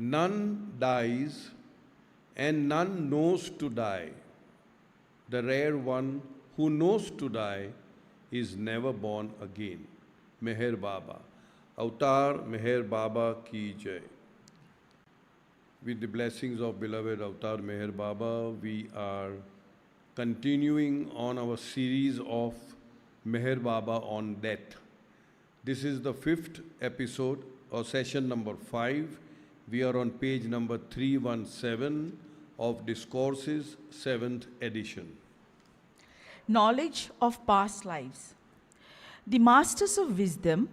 None dies and none knows to die. The rare one who knows to die is never born again. Meher Baba. Avatar Meher Baba ki jai. With the blessings of beloved Avatar Meher Baba, we are continuing on our series of Meher Baba on death. This is the 5th episode or session number 5. We are on page number 317 of Discourses, 7th edition. Knowledge of past lives. The masters of wisdom,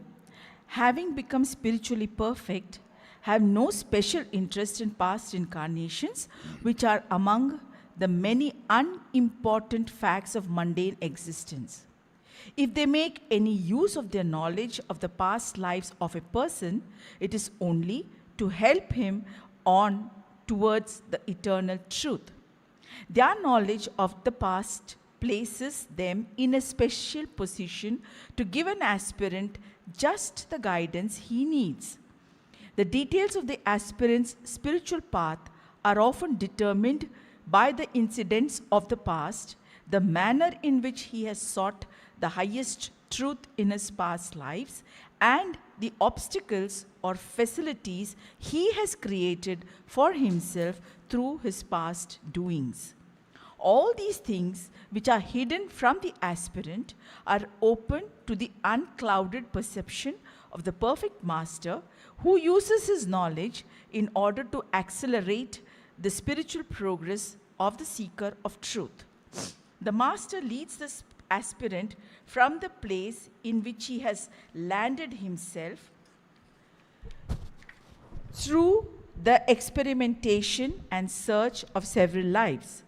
having become spiritually perfect, have no special interest in past incarnations, which are among the many unimportant facts of mundane existence. If they make any use of their knowledge of the past lives of a person, it is only to help him on towards the eternal truth. Their knowledge of the past places them in a special position to give an aspirant just the guidance he needs. The details of the aspirant's spiritual path are often determined by the incidents of the past, the manner in which he has sought the highest truth in his past lives, and the obstacles or facilities he has created for himself through his past doings. All these things which are hidden from the aspirant are open to the unclouded perception of the perfect master, who uses his knowledge in order to accelerate the spiritual progress of the seeker of truth. The master leads the aspirant from the place in which he has landed himself through the experimentation and search of several lives.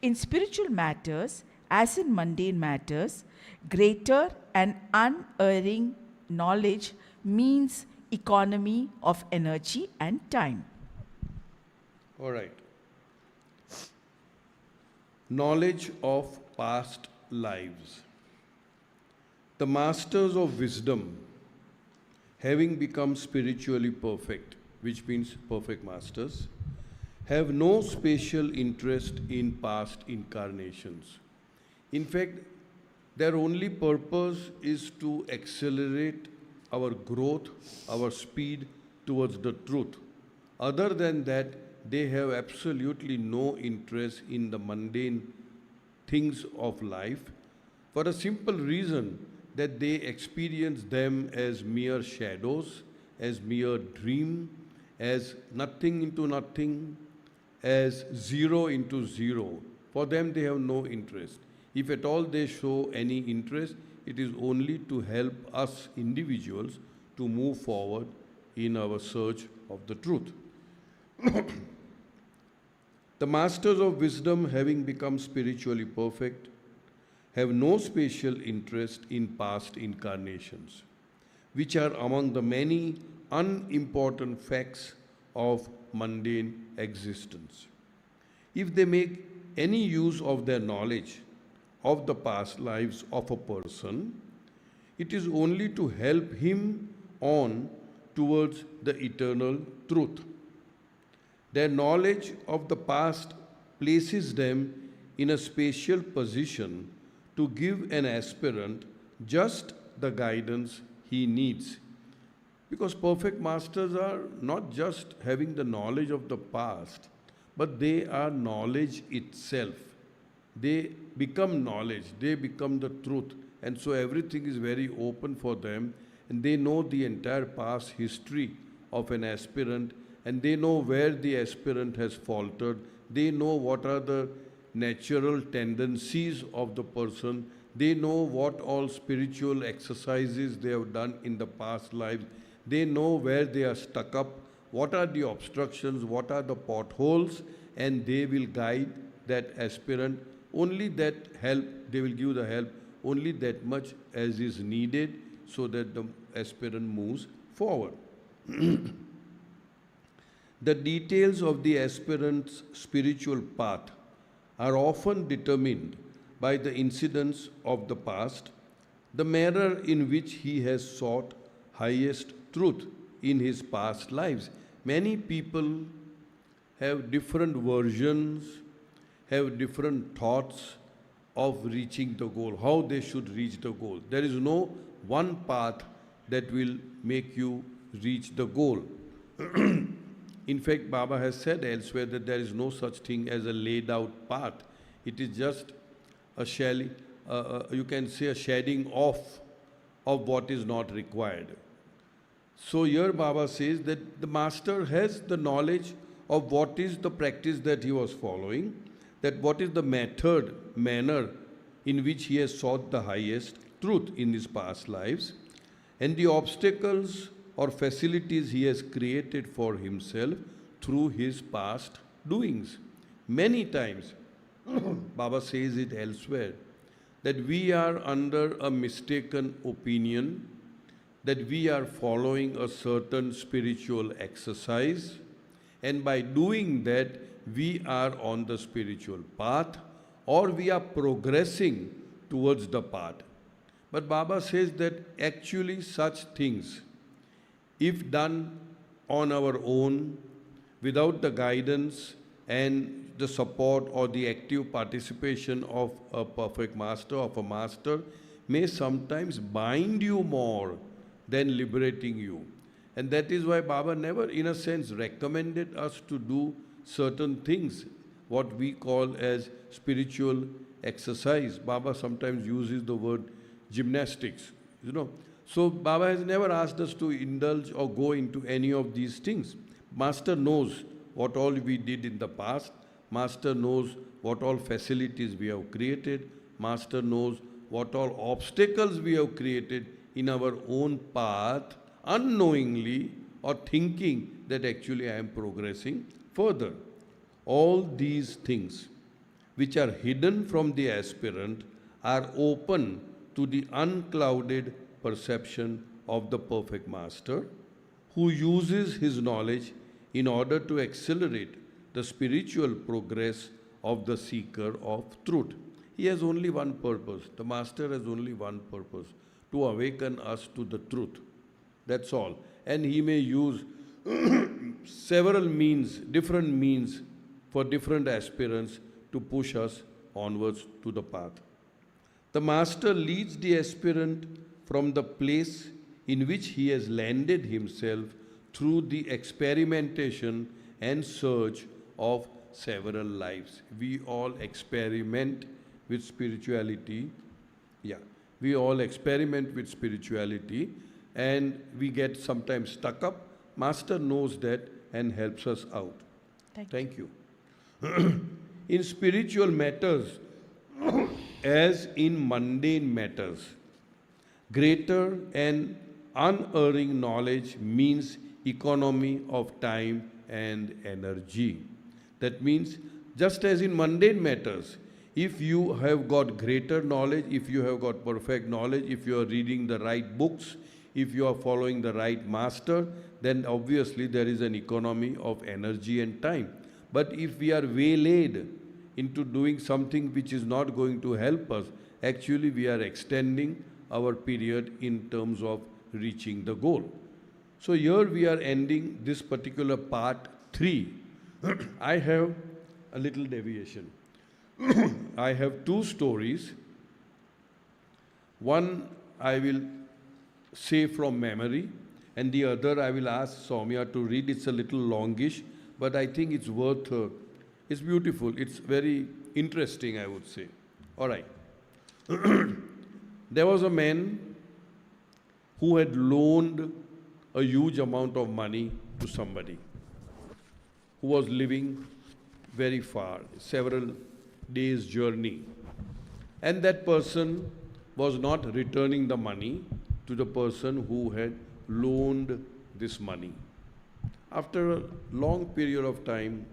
In spiritual matters, as in mundane matters, greater and unerring knowledge means economy of energy and time. All right. Knowledge of past lives. The masters of wisdom, having become spiritually perfect, which means perfect masters, have no special interest in past incarnations. In fact, their only purpose is to accelerate our growth, our speed towards the truth. Other than that, they have absolutely no interest in the mundane things of life, for a simple reason that they experience them as mere shadows, as mere dream, as nothing into nothing, as zero into zero. For them, they have no interest. If at all they show any interest, it is only to help us individuals to move forward in our search of the truth. The masters of wisdom, having become spiritually perfect, have no special interest in past incarnations, which are among the many unimportant facts of mundane existence. If they make any use of their knowledge of the past lives of a person, it is only to help him on towards the eternal truth. Their knowledge of the past places them in a special position to give an aspirant just the guidance he needs. Because perfect masters are not just having the knowledge of the past, but they are knowledge itself. They become knowledge, they become the truth, and so everything is very open for them, and they know the entire past history of an aspirant, and they know where the aspirant has faltered, they know what are the natural tendencies of the person, they know what all spiritual exercises they have done in the past lives, they know where they are stuck up, what are the obstructions, what are the potholes, and they will guide that aspirant. Only that help, they will give the help only that much as is needed so that the aspirant moves forward. The details of the aspirant's spiritual path are often determined by the incidents of the past, the manner in which he has sought highest truth in his past lives, many people have different versions, have different thoughts of reaching the goal, how they should reach the goal. There is no one path that will make you reach the goal. In fact, Baba has said elsewhere that there is no such thing as a laid out path. It is just a you can say a shedding off of what is not required. So here Baba says that the master has the knowledge of what is the practice that he was following, that what is the manner in which he has sought the highest truth in his past lives, and the obstacles or facilities he has created for himself through his past doings. Many times, Baba says it elsewhere, that we are under a mistaken opinion that we are following a certain spiritual exercise, and by doing that, we are on the spiritual path or we are progressing towards the path. But Baba says that actually such things, if done on our own, without the guidance and the support or the active participation of a perfect master, of a master, may sometimes bind you more than liberating you. And that is why Baba never, in a sense, recommended us to do certain things, what we call as spiritual exercise. Baba sometimes uses the word gymnastics, So Baba has never asked us to indulge or go into any of these things. Master knows what all we did in the past. Master knows what all facilities we have created. Master knows what all obstacles we have created in our own path, unknowingly or thinking that actually I am progressing further. All these things which are hidden from the aspirant are open to the unclouded perception of the perfect master, who uses his knowledge in order to accelerate the spiritual progress of the seeker of truth. He has only one purpose. The master has only one purpose: to awaken us to the truth. That's all. And he may use several means, different means for different aspirants to push us onwards to the path. The master leads the aspirant from the place in which he has landed himself through the experimentation and search of several lives. We all experiment with spirituality. We all experiment with spirituality and we get sometimes stuck up. Master knows that and helps us out. Thank you. In spiritual matters, as in mundane matters, greater and unerring knowledge means economy of time and energy. That means, just as in mundane matters, if you have got greater knowledge, if you have got perfect knowledge, if you are reading the right books, if you are following the right master, then obviously there is an economy of energy and time. But if we are waylaid into doing something which is not going to help us, actually we are extending our period in terms of reaching the goal. So here we are ending this particular part 3. I have a little deviation. I have 2 stories. One I will say from memory, and the other I will ask Soumya to read. It's a little longish, but I think it's worth, it's beautiful, it's very interesting, I would say. All right. There was a man who had loaned a huge amount of money to somebody who was living very far, several days' journey. And that person was not returning the money to the person who had loaned this money. After a long period of time,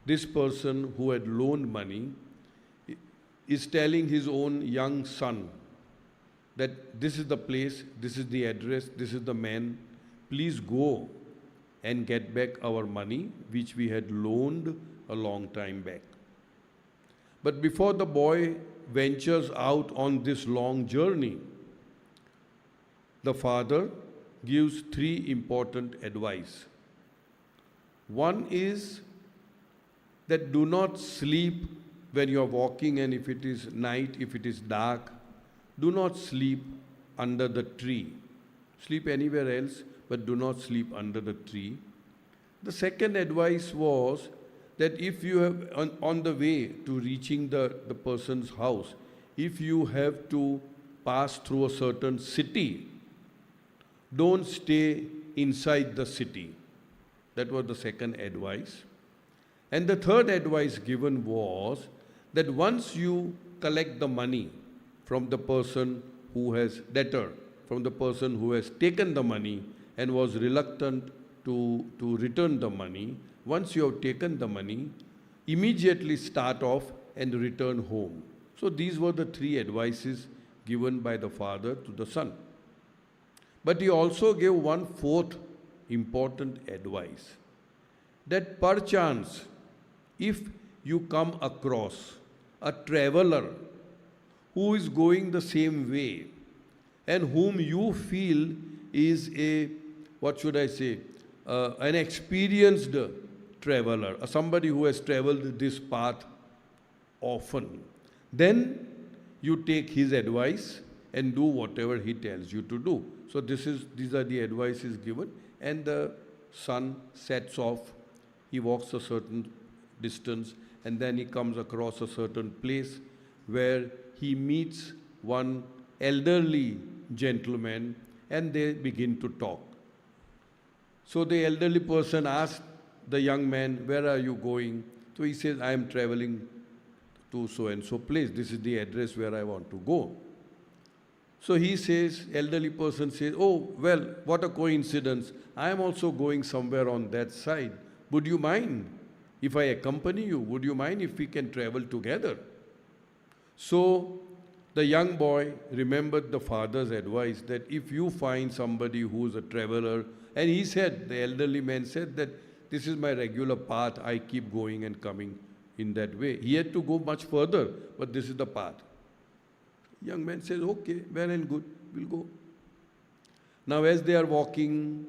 this person who had loaned money is telling his own young son that this is the place, this is the address, this is the man, please go and get back our money which we had loaned a long time back. But before the boy ventures out on this long journey, the father gives three important advice. One is that do not sleep when you are walking, and if it is night, if it is dark, do not sleep under the tree. Sleep anywhere else, but do not sleep under the tree. The second advice was that if you have, on the way to reaching the person's house, if you have to pass through a certain city, don't stay inside the city. That was the second advice. And the third advice given was that once you collect the money from the person who has debtor, from the person who has taken the money and was reluctant to return the money, once you have taken the money, immediately start off and return home. So these were the three advices given by the father to the son. But he also gave one fourth important advice, that perchance, if you come across a traveler who is going the same way and whom you feel is an experienced traveler, somebody who has traveled this path often, then you take his advice and do whatever he tells you to do. So these are the advices given, and the son sets off. He walks a certain distance, and then he comes across a certain place where he meets one elderly gentleman, and they begin to talk. So the elderly person asks the young man, "Where are you going?" So he says, "I am traveling to so-and-so place. This is the address where I want to go." So he says, elderly person says, "Oh, well, what a coincidence. I am also going somewhere on that side. Would you mind if I accompany you? Would you mind if we can travel together?" So the young boy remembered the father's advice that if you find somebody who is a traveler, and he said, the elderly man said that this is my regular path, I keep going and coming in that way. He had to go much further, but this is the path. Young man says, "Okay, well and good, we'll go." Now as they are walking,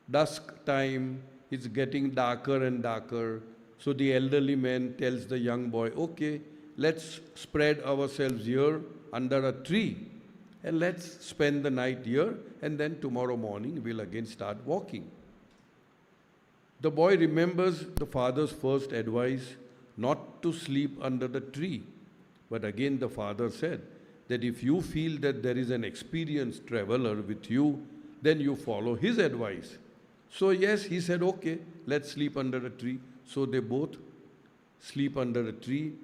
dusk time, it's getting darker and darker. So the elderly man tells the young boy, "Okay, let's spread ourselves here under a tree and let's spend the night here, and then tomorrow morning we'll again start walking." The boy remembers the father's first advice not to sleep under the tree. But again the father said that if you feel that there is an experienced traveler with you, then you follow his advice. So yes, he said, "Okay, let's sleep under a tree." So they both sleep under a tree.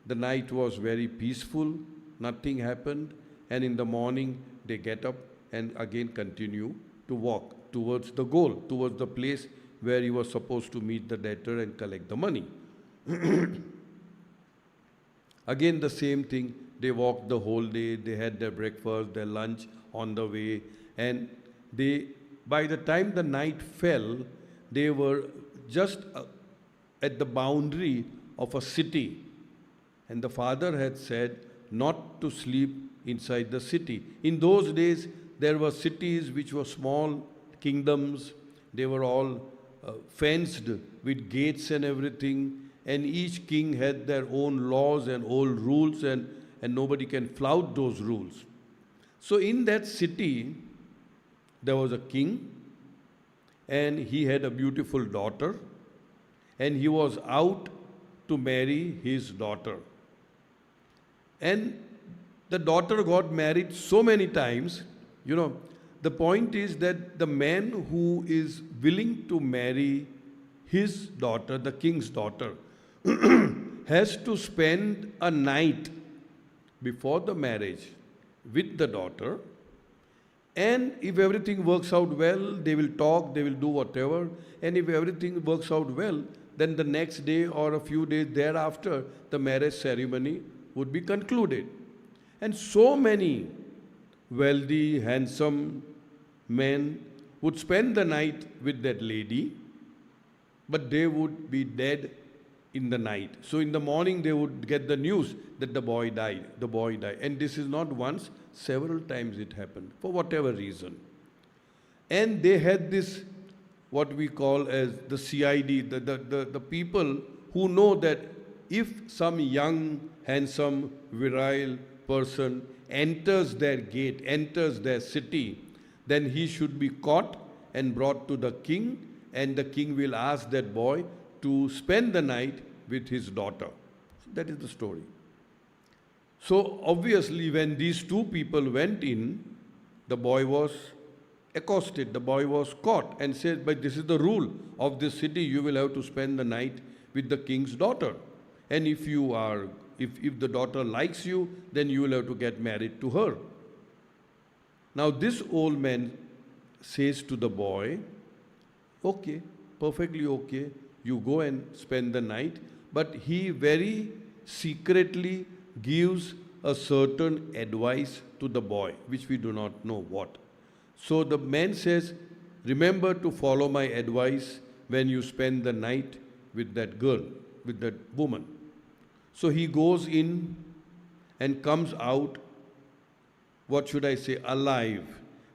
The night was very peaceful, nothing happened, and in the morning they get up and again continue to walk towards the goal, towards the place where he was supposed to meet the debtor and collect the money. Again the same thing, they walked the whole day, they had their breakfast, their lunch on the way, and by the time the night fell, they were just at the boundary of a city. And the father had said not to sleep inside the city. In those days, there were cities which were small kingdoms. They were all fenced with gates and everything. And each king had their own laws and old rules, and nobody can flout those rules. So in that city, there was a king, and he had a beautiful daughter, and he was out to marry his daughter. And the daughter got married so many times. The point is that the man who is willing to marry his daughter, the king's daughter, has to spend a night before the marriage with the daughter. And if everything works out well, they will talk, they will do whatever. And if everything works out well, then the next day or a few days thereafter, the marriage ceremony would be concluded. And so many wealthy, handsome men would spend the night with that lady, but they would be dead in the night. So in the morning they would get the news that the boy died. And this is not once, several times it happened, for whatever reason. And they had this, what we call as the CID, the people who know that if some young, handsome, virile person enters their gate, enters their city, then he should be caught and brought to the king, and the king will ask that boy to spend the night with his daughter. That is the story. So obviously when these two people went in, the boy was accosted, the boy was caught and said, but this is the rule of this city, you will have to spend the night with the king's daughter. And if the daughter likes you, then you will have to get married to her. Now this old man says to the boy, okay, perfectly okay, you go and spend the night, but he very secretly gives a certain advice to the boy, which we do not know what. So the man says, remember to follow my advice when you spend the night with that girl, with that woman. So he goes in and comes out, what should I say, alive,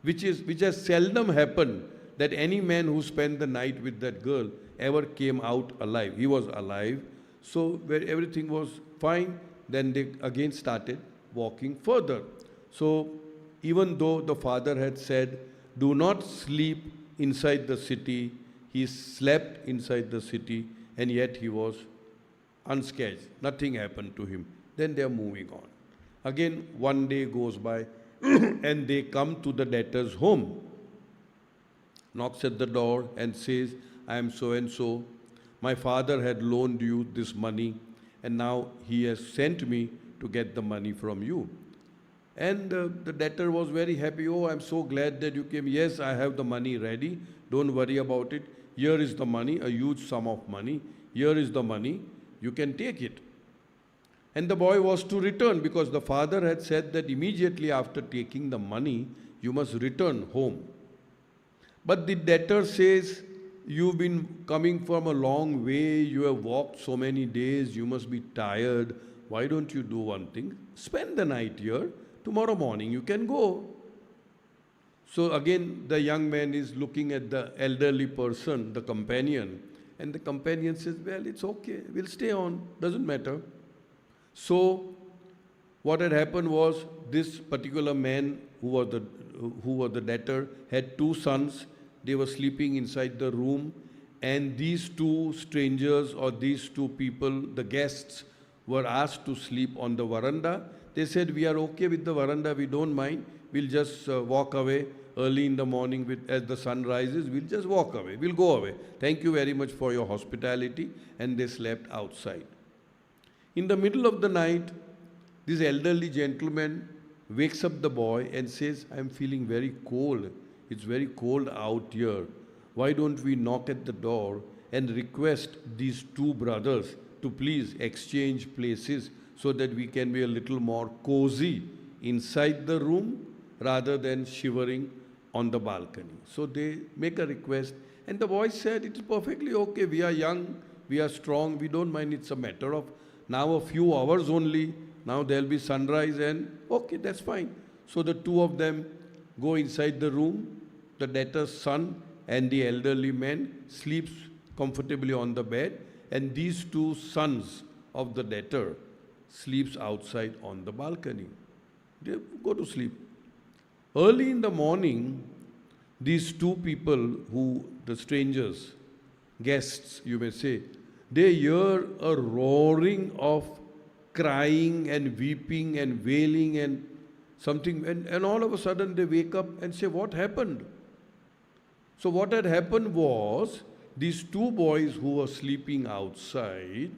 which has seldom happened that any man who spent the night with that girl ever came out alive. He was alive, so where everything was fine, then they again started walking further. So even though the father had said, do not sleep inside the city, he slept inside the city, and yet he was unscathed. Nothing happened to him. Then they are moving on. Again, one day goes by, and they come to the debtor's home. Knocks at the door and says, I am so and so. My father had loaned you this money, and now he has sent me to get the money from you. And the debtor was very happy. Oh, I'm so glad that you came. Yes, I have the money ready. Don't worry about it. Here is the money, a huge sum of money. Here is the money. You can take it. And the boy was to return because the father had said that immediately after taking the money, you must return home. But the debtor says, you've been coming from a long way. You have walked so many days. You must be tired. Why don't you do one thing? Spend the night here. Tomorrow morning you can go. So again, the young man is looking at the elderly person, the companion, and the companion says, well, it's okay, we'll stay on, doesn't matter. So what had happened was, this particular man who was the debtor had two sons. They were sleeping inside the room, and these two strangers, or these two people, the guests, were asked to sleep on the veranda. They said, we are okay with the veranda, we don't mind. We'll just walk away early in the morning as the sun rises. We'll just walk away, we'll go away. Thank you very much for your hospitality. And they slept outside. In the middle of the night, this elderly gentleman wakes up the boy and says, I'm feeling very cold. It's very cold out here. Why don't we knock at the door and request these two brothers to please exchange places so that we can be a little more cozy inside the room rather than shivering on the balcony. So they make a request, and the boy said, it is perfectly okay. We are young, we are strong, we don't mind. It's a matter of now a few hours only. Now there will be sunrise, and okay, that's fine. So the two of them go inside the room. The debtor's son and the elderly man sleeps comfortably on the bed, and these two sons of the debtor sleeps outside on the balcony. They go to sleep. Early in the morning, these two people the strangers, guests you may say, they hear a roaring of crying and weeping and wailing and something, and all of a sudden they wake up and say, what happened? So what had happened was, these two boys who were sleeping outside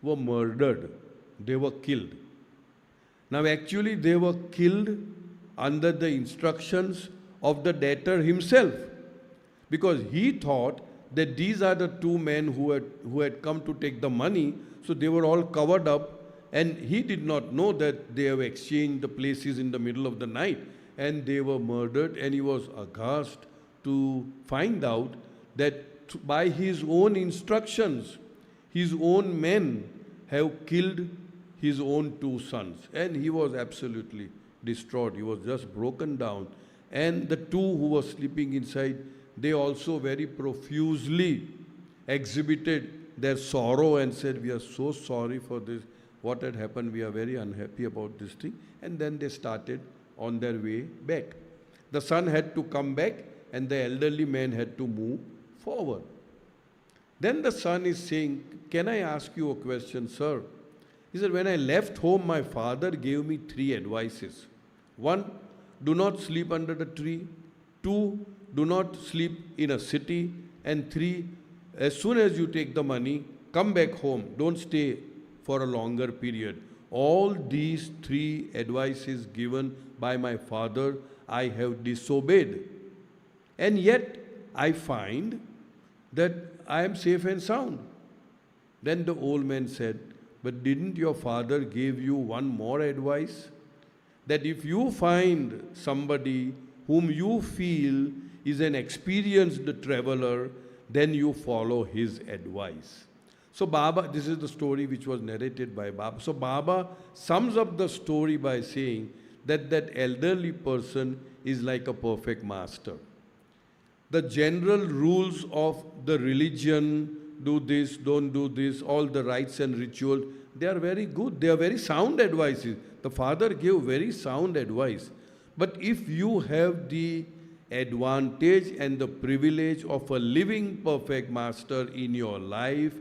were murdered. They were killed. Now actually they were killed under the instructions of the debtor himself, because he thought that these are the two men who had come to take the money, so they were all covered up, and he did not know that they have exchanged the places in the middle of the night, and they were murdered, and he was aghast to find out that by his own instructions, his own men have killed his own two sons. And he was absolutely distraught. He was just broken down. And the two who were sleeping inside, they also very profusely exhibited their sorrow and said, "We are so sorry for this. What had happened, we are very unhappy about this thing." And then they started on their way back. The son had to come back and the elderly man had to move forward. Then the son is saying, "Can I ask you a question, sir?" He said, "When I left home, my father gave me 3 advices. 1, do not sleep under the tree. 2, do not sleep in a city. And 3, as soon as you take the money, come back home. Don't stay for a longer period. All these 3 advices given by my father, I have disobeyed. And yet, I find that I am safe and sound." Then the old man said, "But didn't your father give you one more advice? That if you find somebody whom you feel is an experienced traveler, then you follow his advice." So Baba, this is the story which was narrated by Baba. So Baba sums up the story by saying that that elderly person is like a perfect master. The general rules of the religion, do this, don't do this, all the rites and rituals, they are very good. They are very sound advices. The father gave very sound advice. But if you have the advantage and the privilege of a living perfect master in your life,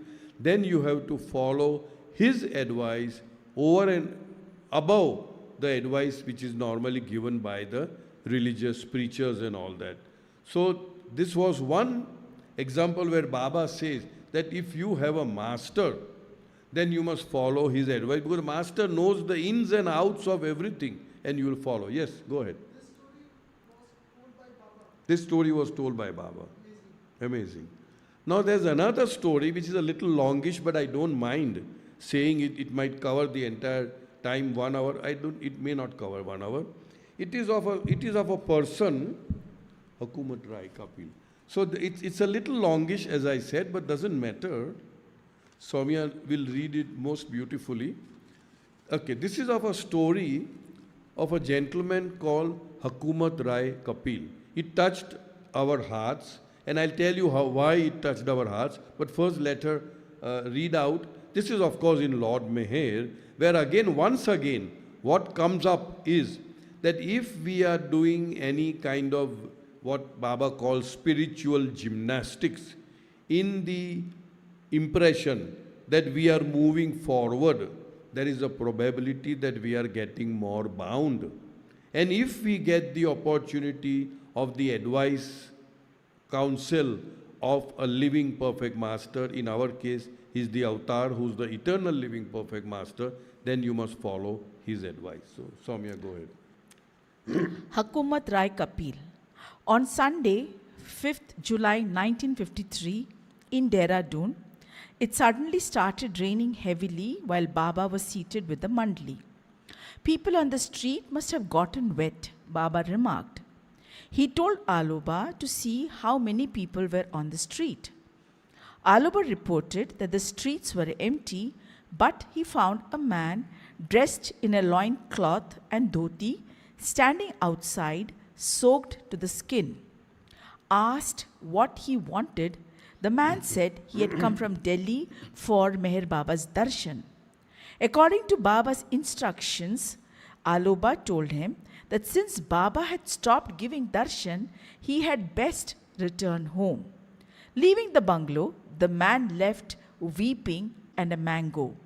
then you have to follow his advice over and above the advice which is normally given by the religious preachers and all that. So this was one example where Baba says that if you have a master, then you must follow his advice, because the master knows the ins and outs of everything and you will follow. Yes, go ahead. This story was told by Baba. Amazing. Now there's another story which is a little longish, but I don't mind saying it. It might cover the entire time, 1 hour. It may not cover 1 hour. It is of a person, Hukumat Rai Kapil. So it's a little longish, as I said, but doesn't matter. Soumya will read it most beautifully. Okay, this is of a story of a gentleman called Hukumat Rai Kapil. It touched our hearts, and I'll tell you why it touched our hearts. But first let her read out. This is of course in Lord Meher, where once again, what comes up is that if we are doing any kind of what Baba calls spiritual gymnastics, in the impression that we are moving forward, there is a probability that we are getting more bound. And if we get the opportunity of the advice, counsel of a living perfect master, in our case, he's the avatar who's the eternal living perfect master, then you must follow his advice. So, Soumya, go ahead. Hukumat Rai Kapil. On Sunday, 5th July 1953, in Dehradun, it suddenly started raining heavily while Baba was seated with the mandli. People on the street must have gotten wet, Baba remarked. He told Aloba to see how many people were on the street. Aloba reported that the streets were empty, but he found a man dressed in a loin cloth and dhoti standing outside, soaked to the skin. Asked what he wanted, the man said he had come from Delhi for Meher Baba's darshan. According to Baba's instructions, Aloba told him that since Baba had stopped giving darshan, he had best return home. Leaving the bungalow, the man left weeping and a mango.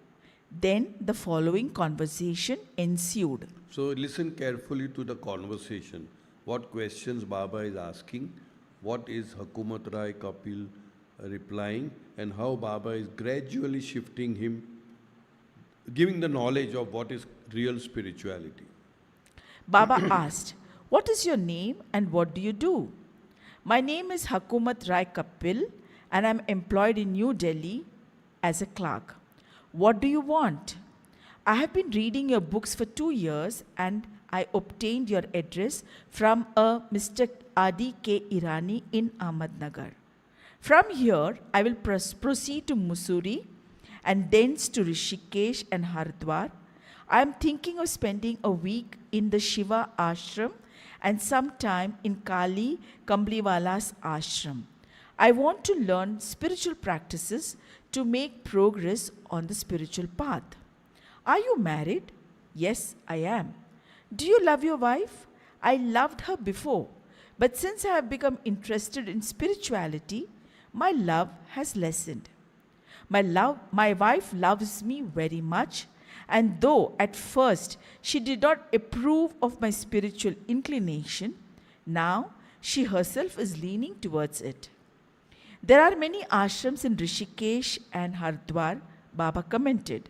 Then the following conversation ensued. So listen carefully to the conversation. What questions Baba is asking, what is Hukumat Rai Kapil replying, and how Baba is gradually shifting him, giving the knowledge of what is real spirituality. Baba asked, "What is your name and what do you do?" "My name is Hukumat Rai Kapil and I am employed in New Delhi as a clerk." "What do you want?" "I have been reading your books for 2 years and I obtained your address from a Mr. Adi K. Irani in Ahmednagar. From here, I will proceed to Mussoorie and thence to Rishikesh and Haridwar. I am thinking of spending a week in the Shiva ashram and sometime in Kali Kambliwala's ashram. I want to learn spiritual practices to make progress on the spiritual path. Are you married? Yes, I am. Do you love your wife? I loved her before, but since I have become interested in spirituality, my love has lessened. My wife loves me very much, and though at first she did not approve of my spiritual inclination, now she herself is leaning towards it. There are many ashrams in Rishikesh and Hardwar, Baba commented,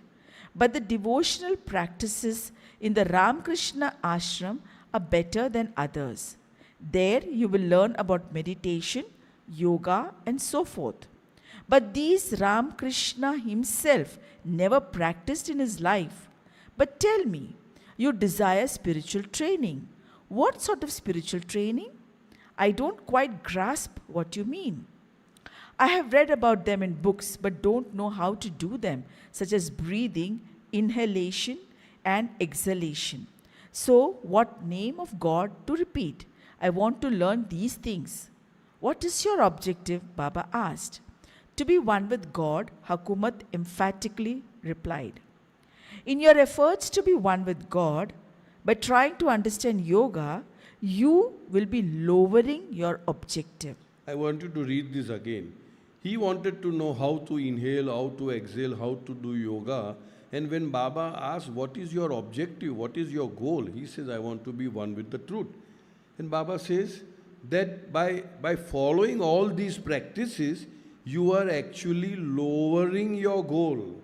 but the devotional practices in the Ramakrishna ashram are better than others. There you will learn about meditation, yoga, and so forth. But these Ramakrishna himself never practiced in his life. But tell me, you desire spiritual training. What sort of spiritual training? I don't quite grasp what you mean. I have read about them in books but don't know how to do them, such as breathing, inhalation, and exhalation. So, what name of God to repeat? I want to learn these things. What is your objective? Baba asked. To be one with God, Hukumat emphatically replied. In your efforts to be one with God, by trying to understand yoga, you will be lowering your objective. I want you to read this again. He wanted to know how to inhale, how to exhale, how to do yoga. And when Baba asked, what is your objective, what is your goal? He says, I want to be one with the truth. And Baba says that by following all these practices, you are actually lowering your goal.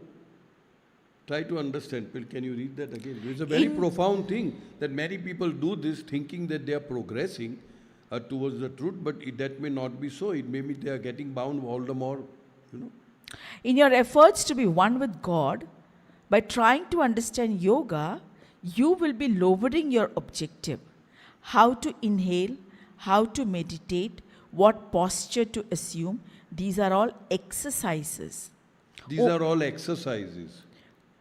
Try to understand. Can you read that again? It's a very profound thing that many people do this thinking that they are progressing towards the truth, but that may not be so. It may be they are getting bound all the more, In your efforts to be one with God, by trying to understand yoga, you will be lowering your objective. How to inhale, how to meditate, what posture to assume, these are all exercises. These are all exercises.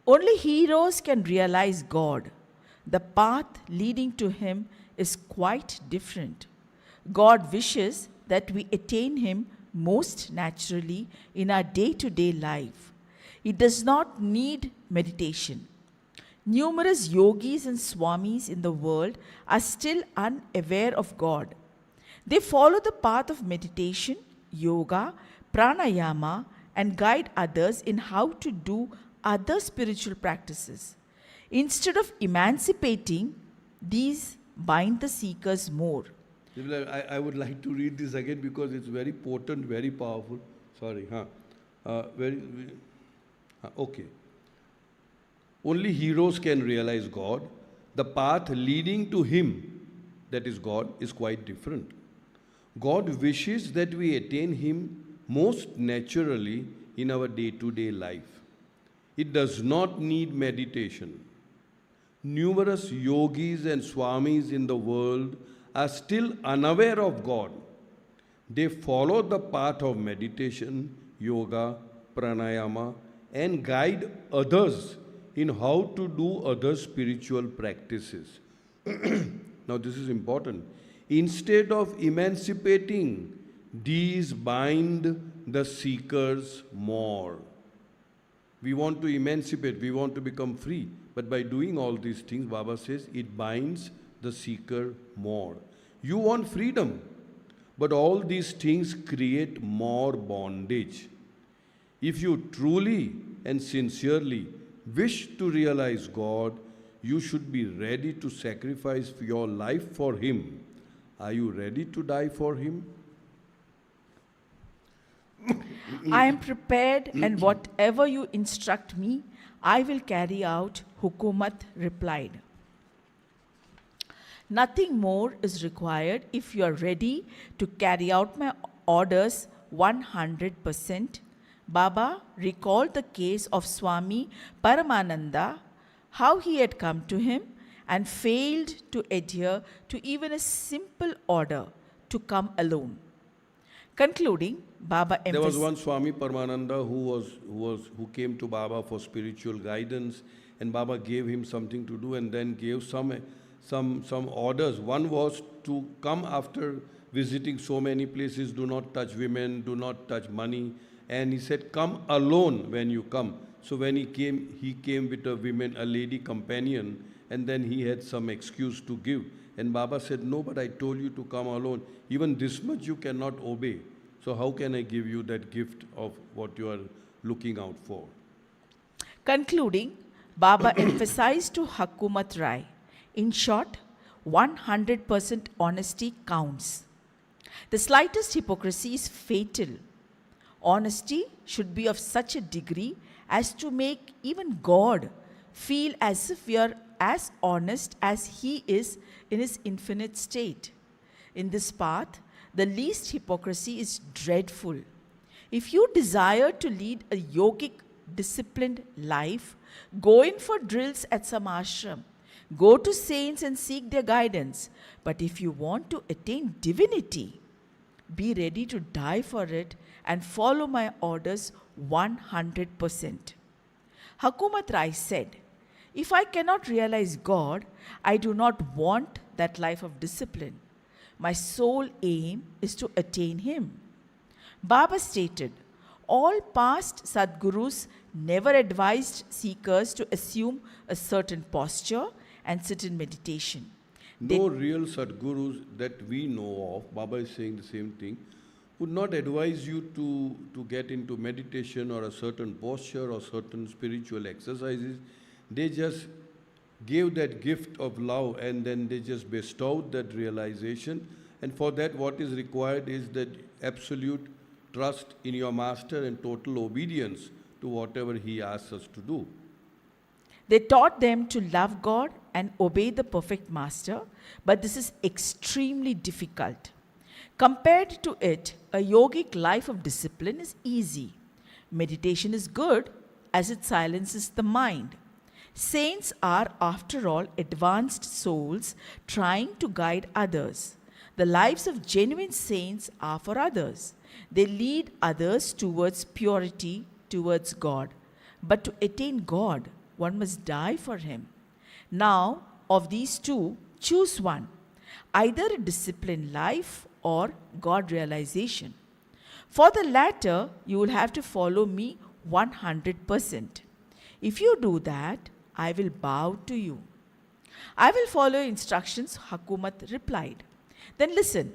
Only heroes can realize God. The path leading to Him is quite different. God wishes that we attain Him most naturally in our day-to-day life. It does not need meditation. Numerous yogis and swamis in the world are still unaware of God. They follow the path of meditation, yoga, pranayama, and guide others in how to do other spiritual practices. Instead of emancipating, these bind the seekers more. I would like to read this again because it's very potent, very powerful. Sorry, okay. Only heroes can realize God. The path leading to Him, that is God, is quite different. God wishes that we attain Him most naturally in our day-to-day life. It does not need meditation. Numerous yogis and swamis in the world are still unaware of God. They follow the path of meditation, yoga, pranayama, and guide others in how to do other spiritual practices. Now this is important. Instead of emancipating, these bind the seekers more. We want to emancipate, we want to become free. But by doing all these things, Baba says, it binds the seeker more. You want freedom, but all these things create more bondage. If you truly and sincerely wish to realize God, you should be ready to sacrifice your life for Him. Are you ready to die for Him? I am prepared, and whatever you instruct me, I will carry out, Hukumat replied. Nothing more is required if you are ready to carry out my orders 100%. Baba recalled the case of Swami Paramananda, how he had come to him and failed to adhere to even a simple order to come alone. Concluding, Baba There was one Swami Paramananda who came to Baba for spiritual guidance, and Baba gave him something to do and then gave some some orders. One was to come after visiting so many places, do not touch women, do not touch money. And he said, come alone when you come. So when he came with a lady companion, and then he had some excuse to give. And Baba said, no, but I told you to come alone. Even this much you cannot obey. So how can I give you that gift of what you are looking out for? Concluding, Baba emphasized to Hakumat Rai, in short, 100% honesty counts. The slightest hypocrisy is fatal. Honesty should be of such a degree as to make even God feel as if we are as honest as He is in His infinite state. In this path, the least hypocrisy is dreadful. If you desire to lead a yogic, disciplined life, go in for drills at some ashram. Go to saints and seek their guidance. But if you want to attain divinity, be ready to die for it and follow my orders 100%. Hakumat Rai said, if I cannot realize God, I do not want that life of discipline. My sole aim is to attain Him. Baba stated, all past Sadgurus never advised seekers to assume a certain posture and sit in meditation. No real Sadgurus that we know of, Baba is saying the same thing, would not advise you to get into meditation or a certain posture or certain spiritual exercises. They just gave that gift of love and then they just bestowed that realization. And for that, what is required is that absolute trust in your master and total obedience to whatever he asks us to do. They taught them to love God and obey the perfect master, but this is extremely difficult. Compared to it, a yogic life of discipline is easy. Meditation is good as it silences the mind. Saints are, after all, advanced souls trying to guide others. The lives of genuine saints are for others. They lead others towards purity, towards God. But to attain God, one must die for Him. Now, of these two, choose one. Either a disciplined life or God realization. For the latter, you will have to follow me 100%. If you do that, I will bow to you. I will follow your instructions, Hakumat replied. Then listen,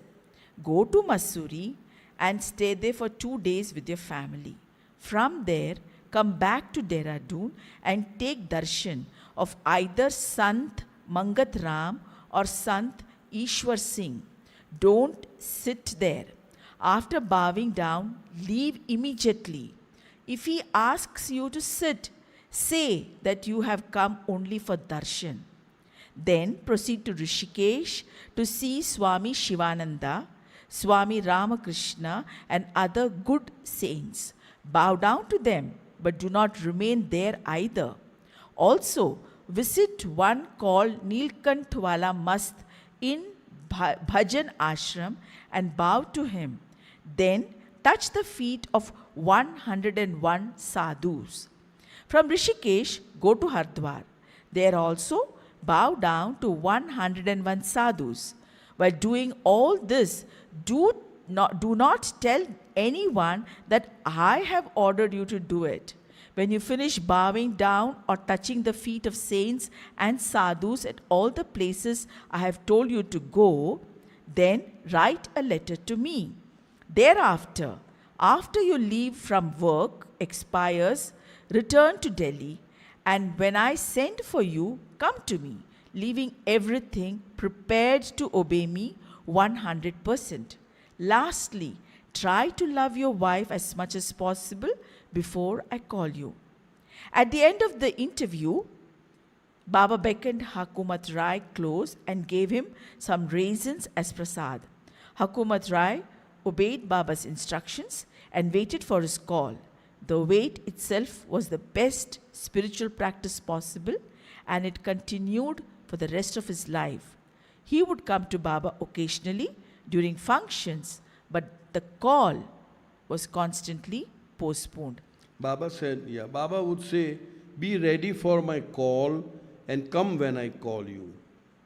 go to Masuri and stay there for 2 days with your family. From there, come back to Dehradun and take darshan of either Sant Mangat Ram or Sant Ishwar Singh. Don't sit there. After bowing down, leave immediately. If he asks you to sit, say that you have come only for darshan. Then proceed to Rishikesh to see Swami Shivananda, Swami Ramakrishna and other good saints. Bow down to them, but do not remain there either. Also, visit one called Nilkanthwala Mast in Bhajan Ashram and bow to him. Then touch the feet of 101 sadhus. From Rishikesh, go to Hardwar. There also bow down to 101 sadhus. While doing all this, do not tell anyone that I have ordered you to do it. When you finish bowing down or touching the feet of saints and sadhus at all the places I have told you to go, then write a letter to me. Thereafter, after your leave from work expires, return to Delhi, and when I send for you, come to me, leaving everything prepared to obey me 100%. Lastly, try to love your wife as much as possible before I call you. At the end of the interview, Baba beckoned Hakumat Rai close and gave him some raisins as prasad. Hakumat Rai obeyed Baba's instructions and waited for his call. The wait itself was the best spiritual practice possible, and it continued for the rest of his life. He would come to Baba occasionally during functions, but the call was constantly postponed. Baba said, Baba would say, be ready for my call and come when I call you.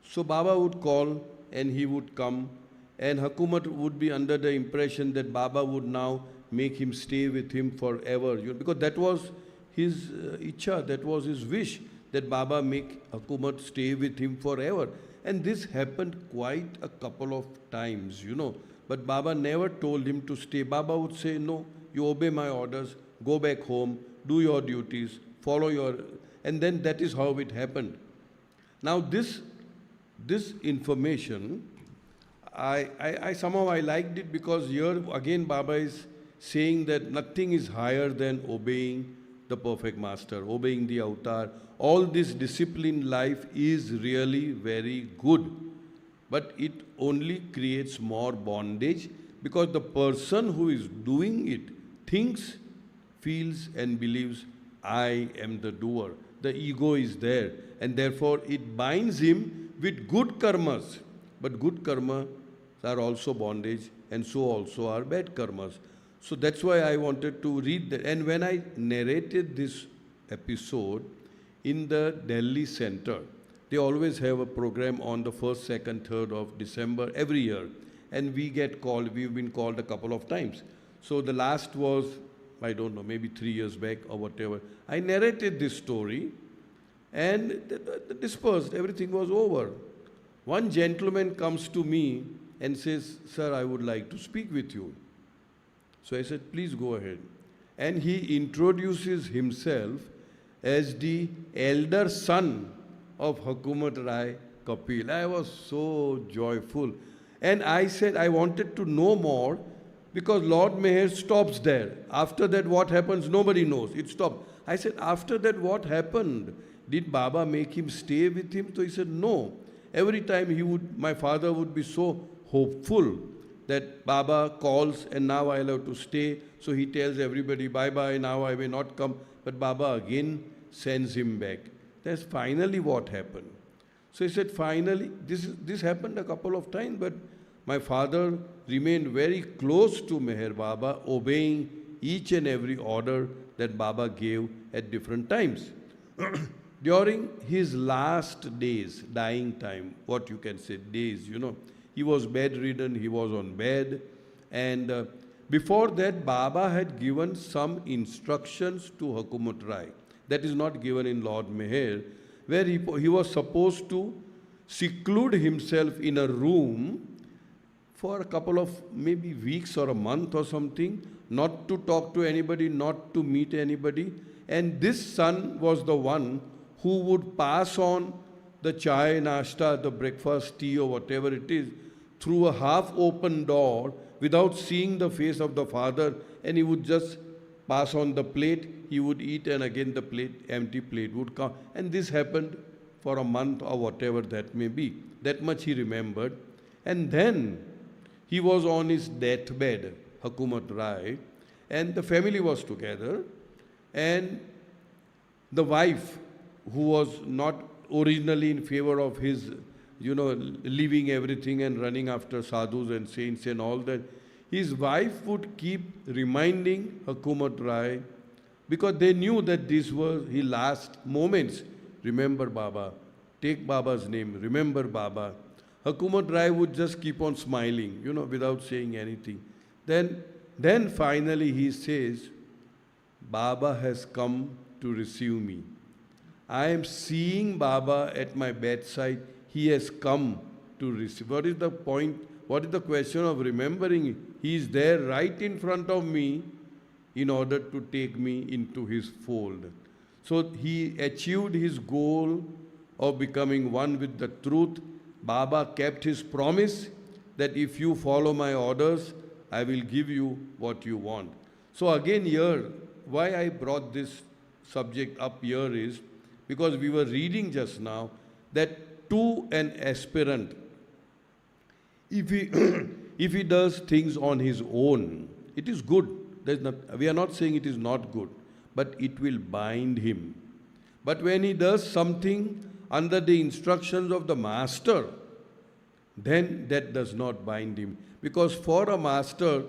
So Baba would call and he would come, and Hakumat would be under the impression that Baba would now make him stay with him forever. Because that was his icha, that was his wish, that Baba make Hakumat stay with him forever. And this happened quite a couple of times. But Baba never told him to stay. Baba would say, no, you obey my orders, go back home, do your duties, follow your... And then that is how it happened. Now this information, I somehow I liked it, because here again Baba is saying that nothing is higher than obeying the perfect master, obeying the avatar. All this disciplined life is really very good, but it only creates more bondage, because the person who is doing it thinks, feels and believes, I am the doer. The ego is there, and therefore it binds him with good karmas. But good karmas are also bondage, and so also are bad karmas. So that's why I wanted to read that. And when I narrated this episode in the Delhi Center, they always have a program on the 1st, 2nd, 3rd of December every year. And we get called, we've been called a couple of times. So the last was, I don't know, maybe 3 years back or whatever. I narrated this story, and dispersed, everything was over. One gentleman comes to me and says, sir, I would like to speak with you. So I said, please go ahead. And he introduces himself as the elder son of Hakumat Rai Kapil. I was so joyful. And I said, I wanted to know more, because Lord Meher stops there. After that, what happens, nobody knows. It stopped. I said, after that, what happened? Did Baba make him stay with him? So he said, no. Every time my father would be so hopeful that Baba calls and now I'll have to stay. So he tells everybody, bye-bye, now I may not come. But Baba again sends him back. That's finally what happened. So he said, finally, this happened a couple of times, but my father remained very close to Meher Baba, obeying each and every order that Baba gave at different times. During his last days, dying time, what you can say, days, he was bedridden, he was on bed. And before that, Baba had given some instructions to Hakumat Rai. That is not given in Lord Meher, where he was supposed to seclude himself in a room for a couple of maybe weeks or a month or something, not to talk to anybody, not to meet anybody. And this son was the one who would pass on the chai, nashta, the breakfast, tea or whatever it is, through a half-open door without seeing the face of the father, and he would just pass on the plate, he would eat, and again the plate, empty plate would come. And this happened for a month or whatever that may be. That much he remembered. And then he was on his deathbed, Hakumat Rai, and the family was together, and the wife, who was not originally in favor of his, leaving everything and running after sadhus and saints and all that, his wife would keep reminding Hakumat Rai, because they knew that these were his last moments. Remember Baba, take Baba's name, remember Baba. Hakumat Rai would just keep on smiling, without saying anything. Then finally he says, Baba has come to receive me. I am seeing Baba at my bedside. He has come to receive. What is the point? What is the question of remembering? He is there right in front of me in order to take me into his fold. So he achieved his goal of becoming one with the truth. Baba kept his promise that if you follow my orders, I will give you what you want. So again here, why I brought this subject up here is because we were reading just now that to an aspirant, if he does things on his own, it is good. We are not saying it is not good, but it will bind him. But when he does something under the instructions of the master, then that does not bind him. Because for a master,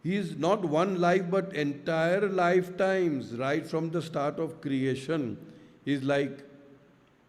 he is not one life but entire lifetimes, right from the start of creation, is like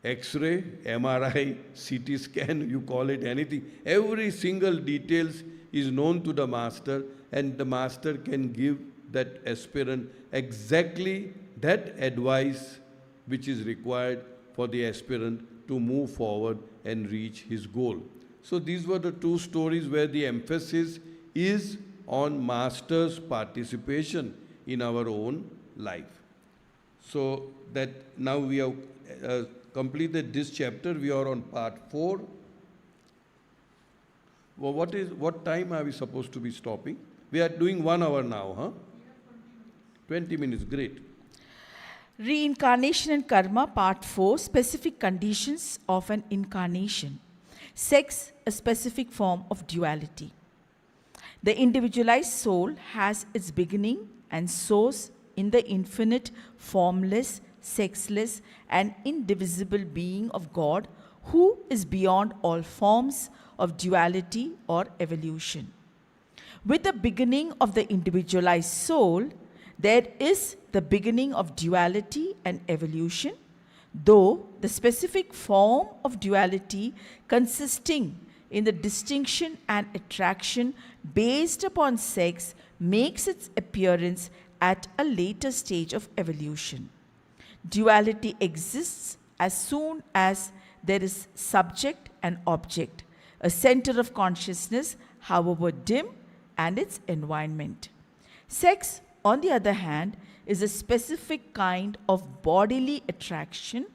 X-ray, MRI, CT scan, you call it anything. Every single details is known to the master, and the master can give that aspirant exactly that advice which is required for the aspirant to move forward and reach his goal. So these were the two stories where the emphasis is on master's participation in our own life. So that now we have completed this chapter. We are on part 4. Well, what time are we supposed to be stopping? We are doing 1 hour now, huh? 20 minutes, great. Reincarnation and Karma, Part 4, Specific Conditions of an Incarnation. Sex, a specific form of duality. The individualized soul has its beginning and source in the infinite, formless, sexless, and indivisible being of God, who is beyond all forms of duality or evolution. With the beginning of the individualized soul, there is the beginning of duality and evolution, though the specific form of duality consisting in the distinction and attraction based upon sex makes its appearance at a later stage of evolution. Duality exists as soon as there is subject and object, a center of consciousness, however dim, and its environment. Sex, on the other hand, is a specific kind of bodily attraction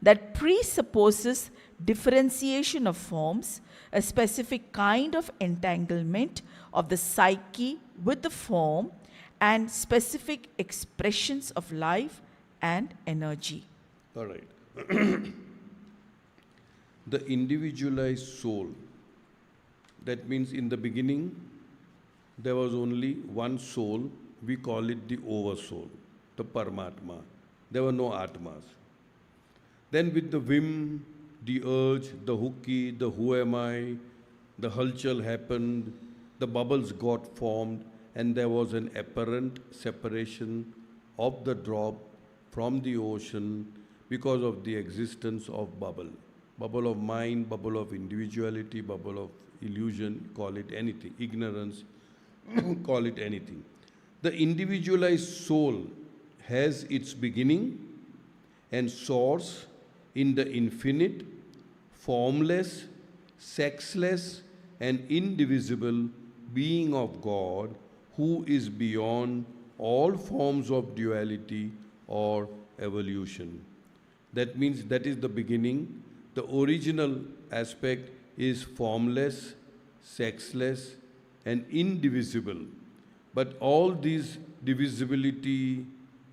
that presupposes differentiation of forms, a specific kind of entanglement of the psyche with the form, and specific expressions of life and energy. All right. The individualized soul, that means in the beginning there was only one soul. We call it the oversoul, the Paramatma. There were no Atmas. Then with the whim, the urge, the hooky, the who am I, the halchal happened, the bubbles got formed, and there was an apparent separation of the drop from the ocean because of the existence of bubble. Bubble of mind, bubble of individuality, bubble of illusion, call it anything. Ignorance, call it anything. The individualized soul has its beginning and source in the infinite, formless, sexless, and indivisible being of God, who is beyond all forms of duality or evolution. That means that is the beginning. The original aspect is formless, sexless, and indivisible. But all these divisibility,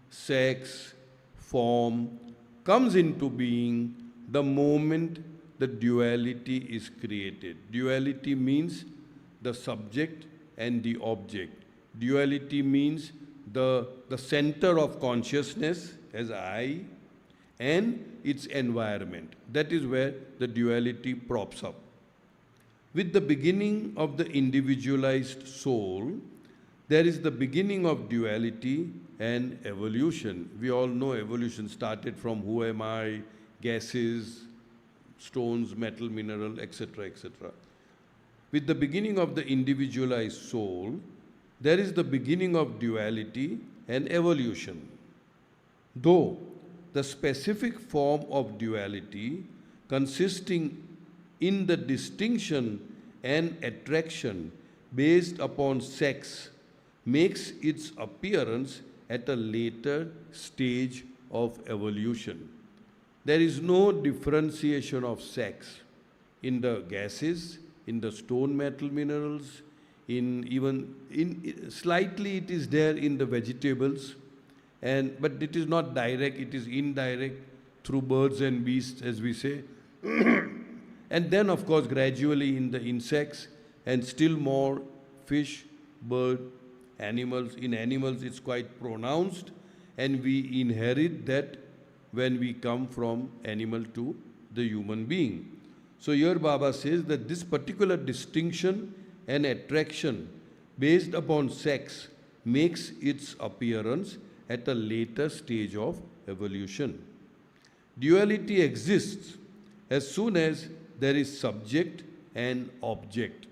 sex, form comes into being the moment the duality is created. Duality means the subject and the object. Duality means the center of consciousness as I and its environment. That is where the duality props up. With the beginning of the individualized soul, there is the beginning of duality and evolution. We all know evolution started from who am I, gases, stones, metal, mineral, etc., etc. With the beginning of the individualized soul, there is the beginning of duality and evolution. Though the specific form of duality consisting in the distinction and attraction based upon sex makes its appearance at a later stage of evolution. There is no differentiation of sex in the gases, in the stone, metal, minerals, slightly it is there in the vegetables, but it is not direct, it is indirect through birds and beasts, as we say. And then, of course, gradually in the insects, and still more fish, bird, animals. In animals, it's quite pronounced, and we inherit that when we come from animal to the human being. So here Baba says that this particular distinction and attraction based upon sex makes its appearance at a later stage of evolution. Duality exists as soon as there is subject and object.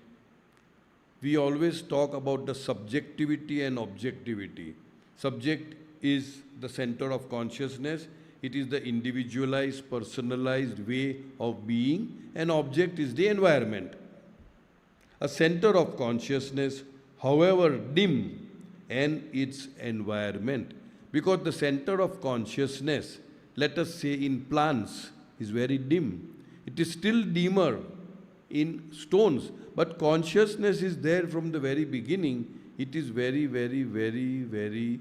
We always talk about the subjectivity and objectivity. Subject is the center of consciousness. It is the individualized, personalized way of being, and object is the environment. A center of consciousness, however dim, and its environment. Because the center of consciousness, let us say in plants, is very dim. It is still dimmer in stones, but consciousness is there from the very beginning. It is very, very, very, very,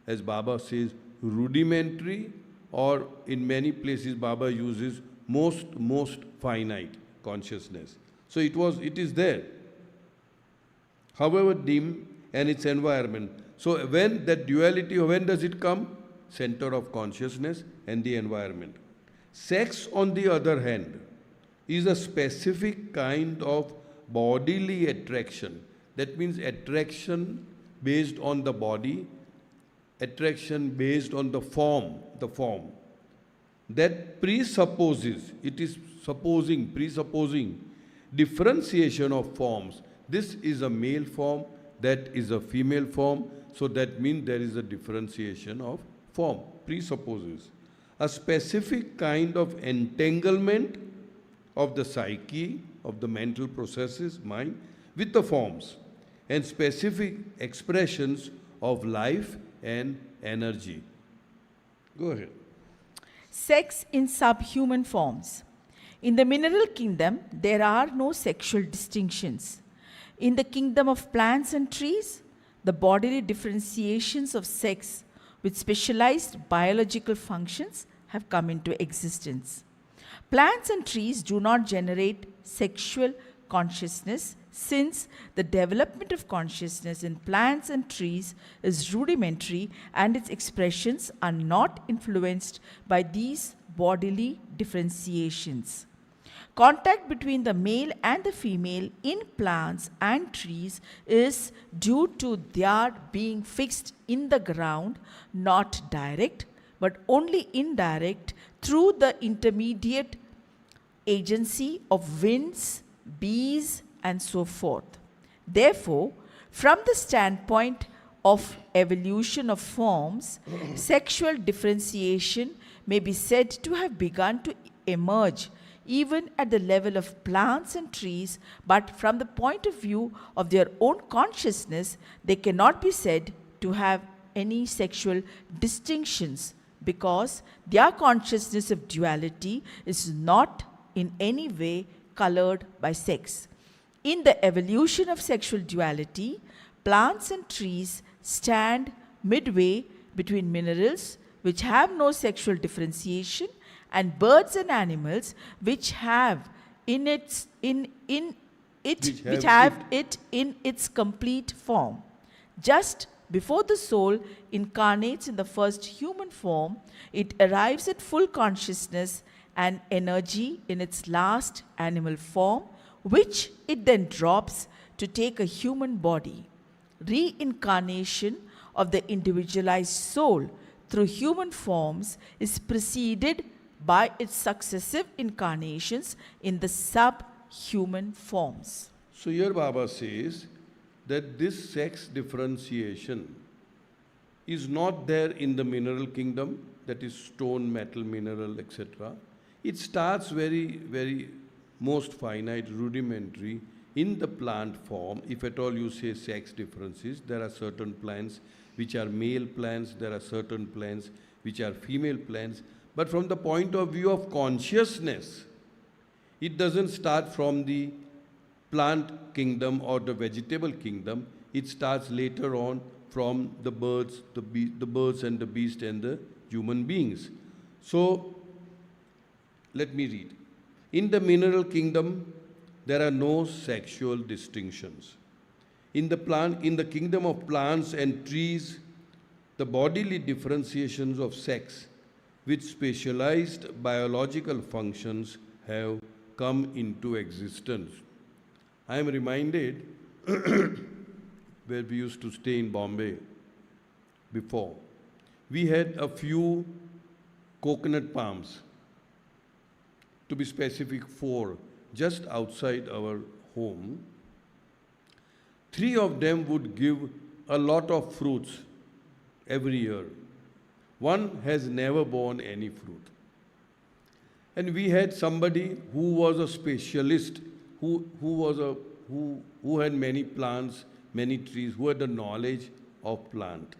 as Baba says, rudimentary, or in many places Baba uses most finite consciousness. So it is there, however dim, and its environment. So when that duality, when does it come? Center of consciousness and the environment. Sex, on the other hand, is a specific kind of bodily attraction. That means attraction based on the body, attraction based on the form, that presupposes, it is presupposing differentiation of forms. This is a male form, that is a female form, so that means there is a differentiation of form, presupposes. A specific kind of entanglement of the psyche, of the mental processes, mind, with the forms, and specific expressions of life and energy. Go ahead. Sex in subhuman forms. In the mineral kingdom, there are no sexual distinctions. In the kingdom of plants and trees, the bodily differentiations of sex with specialized biological functions have come into existence. Plants and trees do not generate sexual consciousness, since the development of consciousness in plants and trees is rudimentary and its expressions are not influenced by these bodily differentiations. Contact between the male and the female in plants and trees is due to their being fixed in the ground, not direct, but only indirect through the intermediate agency of winds, bees, and so forth. Therefore, from the standpoint of evolution of forms, sexual differentiation may be said to have begun to emerge even at the level of plants and trees, but from the point of view of their own consciousness, they cannot be said to have any sexual distinctions, because their consciousness of duality is not in any way colored by sex. In the evolution of sexual duality, plants and trees stand midway between minerals, which have no sexual differentiation, and birds and animals, which have it in its complete form. Just before the soul incarnates in the first human form, it arrives at full consciousness and energy in its last animal form, which it then drops to take a human body. Reincarnation of the individualized soul through human forms is preceded by its successive incarnations in the subhuman forms. So here Baba says that this sex differentiation is not there in the mineral kingdom, that is stone, metal, mineral, etc. It starts very, very most finite, rudimentary in the plant form. If at all you say sex differences, there are certain plants which are male plants, there are certain plants which are female plants. But from the point of view of consciousness, it doesn't start from the plant kingdom or the vegetable kingdom. It starts later on from the birds, the birds and the beast and the human beings. So, let me read. In the mineral kingdom, there are no sexual distinctions. In the kingdom of plants and trees, the bodily differentiations of sex with specialized biological functions have come into existence. I am reminded where we used to stay in Bombay before. We had a few coconut palms. to be specific, 4, just outside our home. 3 of them would give a lot of fruits every year. One has never borne any fruit. And we had somebody who was a specialist, who had many plants, many trees, who had the knowledge of plant.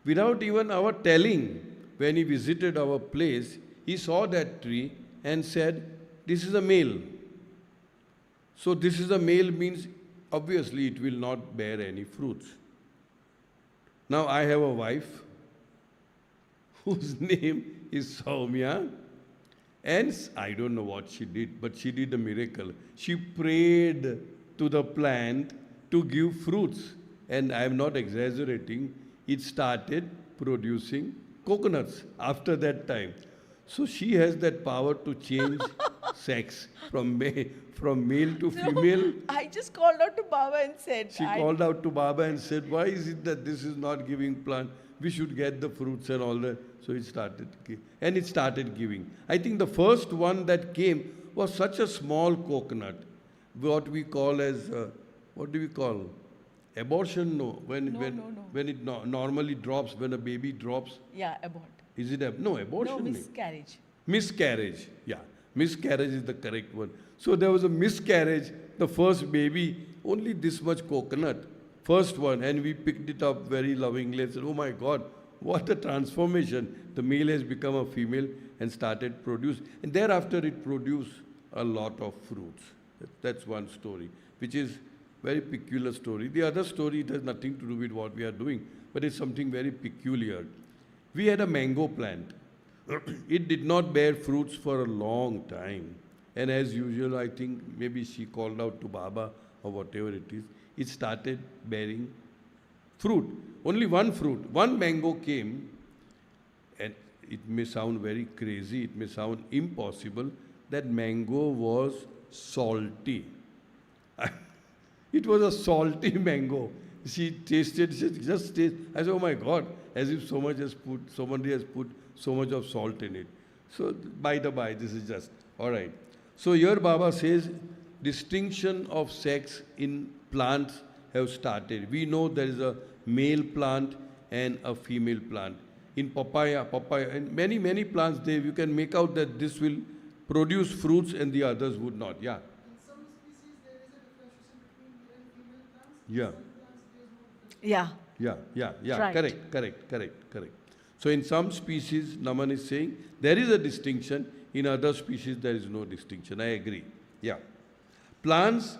Without even our telling, when he visited our place, he saw that tree and said, "This is a male." So this is a male means obviously it will not bear any fruits. Now I have a wife whose name is Soumya, and I don't know what she did, but she did a miracle. She prayed to the plant to give fruits, and I am not exaggerating. It started producing coconuts after that time. So she has that power to change sex from male to female. I just called out to Baba and said, She called out to Baba and said, "Why is it that this is not giving plant? We should get the fruits and all that." So it started giving. I think the first one that came was such a small coconut, what we call as, what do we call? Abortion? No. When it normally drops, when a baby drops. Yeah, abort. Is it no abortion? No, miscarriage. Miscarriage, yeah. Miscarriage is the correct one. So there was a miscarriage, the first baby, only this much coconut, first one, and we picked it up very lovingly and said, "Oh my God, what a transformation." The male has become a female and started produce. And thereafter it produced a lot of fruits. That's one story, which is very peculiar story. The other story, it has nothing to do with what we are doing, but it's something very peculiar. We had a mango plant. It did not bear fruits for a long time. And as usual, I think maybe she called out to Baba or whatever it is. It started bearing fruit. Only one fruit. One mango came, and it may sound very crazy, it may sound impossible. That mango was salty. It was a salty mango. She tasted, she just tasted. I said, "Oh my God," as if somebody has put so much of salt in it. So by the by, this is just, all right. So here Baba says, distinction of sex in plants have started. We know there is a male plant and a female plant. In papaya, and many plants, you can make out that this will produce fruits and the others would not. Yeah. In some species, there is a differentiation between male and female plants. Yeah. Some plants, there is no differentiation. Yeah. Right. Correct. So in some species, Naman is saying, there is a distinction. In other species, there is no distinction. I agree. Yeah. Plants,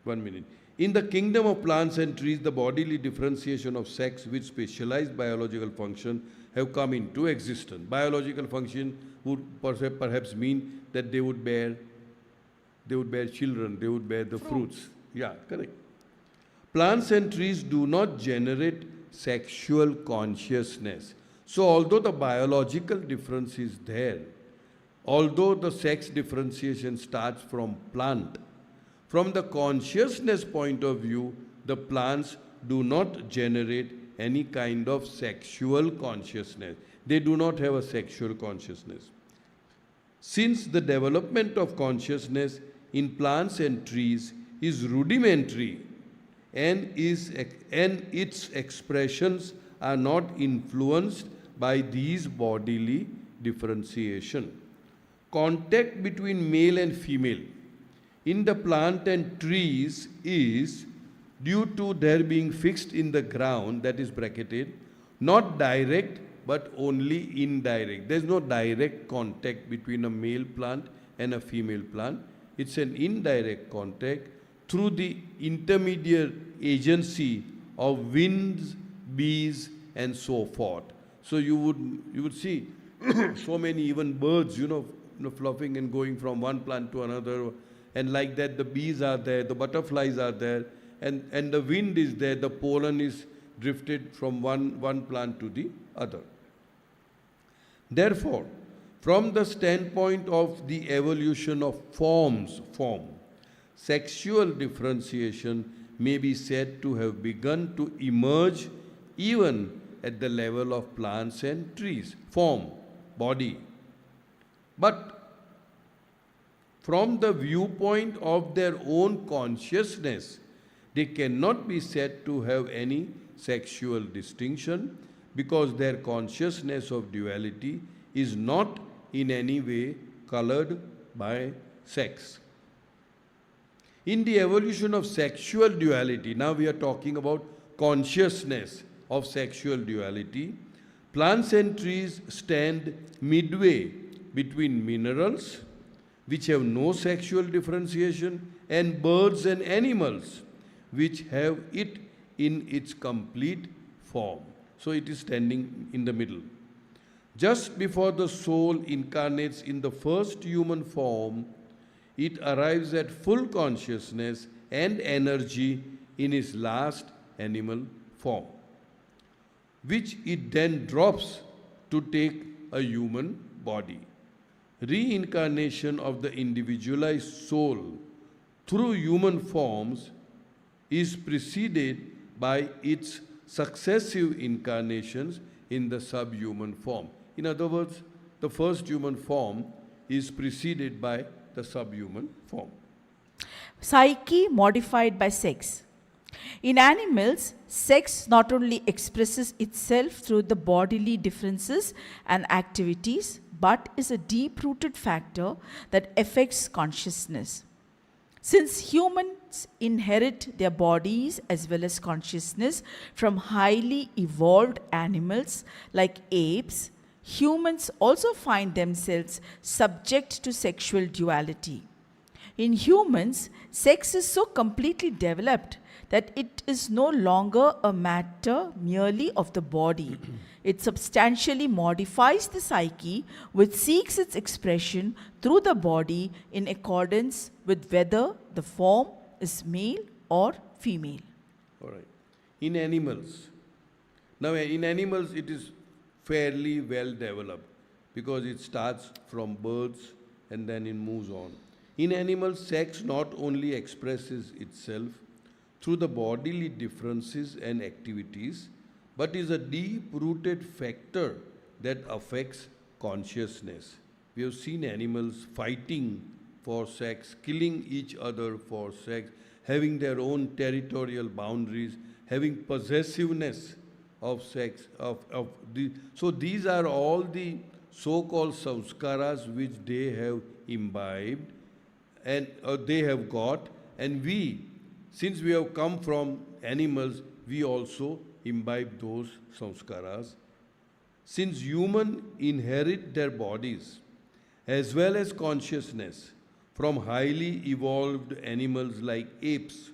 1 minute. In the kingdom of plants and trees, the bodily differentiation of sex with specialized biological function have come into existence. Biological function would perhaps mean that they would bear children, they would bear the fruits. Yeah, correct. Plants and trees do not generate sexual consciousness. So although the biological difference is there, although the sex differentiation starts from plant, from the consciousness point of view, the plants do not generate any kind of sexual consciousness. They do not have a sexual consciousness. Since the development of consciousness in plants and trees is rudimentary and its expressions are not influenced by these bodily differentiation. Contact between male and female in the plant and trees is due to their being fixed in the ground, that is bracketed, not direct but only indirect. There is no direct contact between a male plant and a female plant. It's an indirect contact through the intermediate agency of winds, bees, and so forth. So you would see so many even birds, fluffing and going from one plant to another, and like that the bees are there, the butterflies are there, and the wind is there, the pollen is drifted from one plant to the other. Therefore, from the standpoint of the evolution of form, sexual differentiation may be said to have begun to emerge even at the level of plants and trees, form, body. But From the viewpoint of their own consciousness, they cannot be said to have any sexual distinction because their consciousness of duality is not in any way colored by sex. In the evolution of sexual duality, now we are talking about consciousness of sexual duality, plants and trees stand midway between minerals, which have no sexual differentiation, and birds and animals, which have it in its complete form. So it is standing in the middle. Just before the soul incarnates in the first human form, it arrives at full consciousness and energy in its last animal form, which it then drops to take a human body. Reincarnation of the individualized soul through human forms is preceded by its successive incarnations in the subhuman form. In other words, the first human form is preceded by the subhuman form. Psyche modified by sex. In animals, sex not only expresses itself through the bodily differences and activities, but is a deep-rooted factor that affects consciousness. Since humans inherit their bodies as well as consciousness from highly evolved animals like apes, humans also find themselves subject to sexual duality. In humans, sex is so completely developed that it is no longer a matter merely of the body. It substantially modifies the psyche, which seeks its expression through the body in accordance with whether the form is male or female. All right. In animals, now in animals it is fairly well developed because it starts from birds and then it moves on. In animals, sex not only expresses itself through the bodily differences and activities, but is a deep-rooted factor that affects consciousness. We have seen animals fighting for sex, killing each other for sex, having their own territorial boundaries, having possessiveness of sex. So these are all the so-called samskaras which they have imbibed and they have got, and we, since we have come from animals, we also imbibe those samskaras. Since humans inherit their bodies as well as consciousness from highly evolved animals like apes,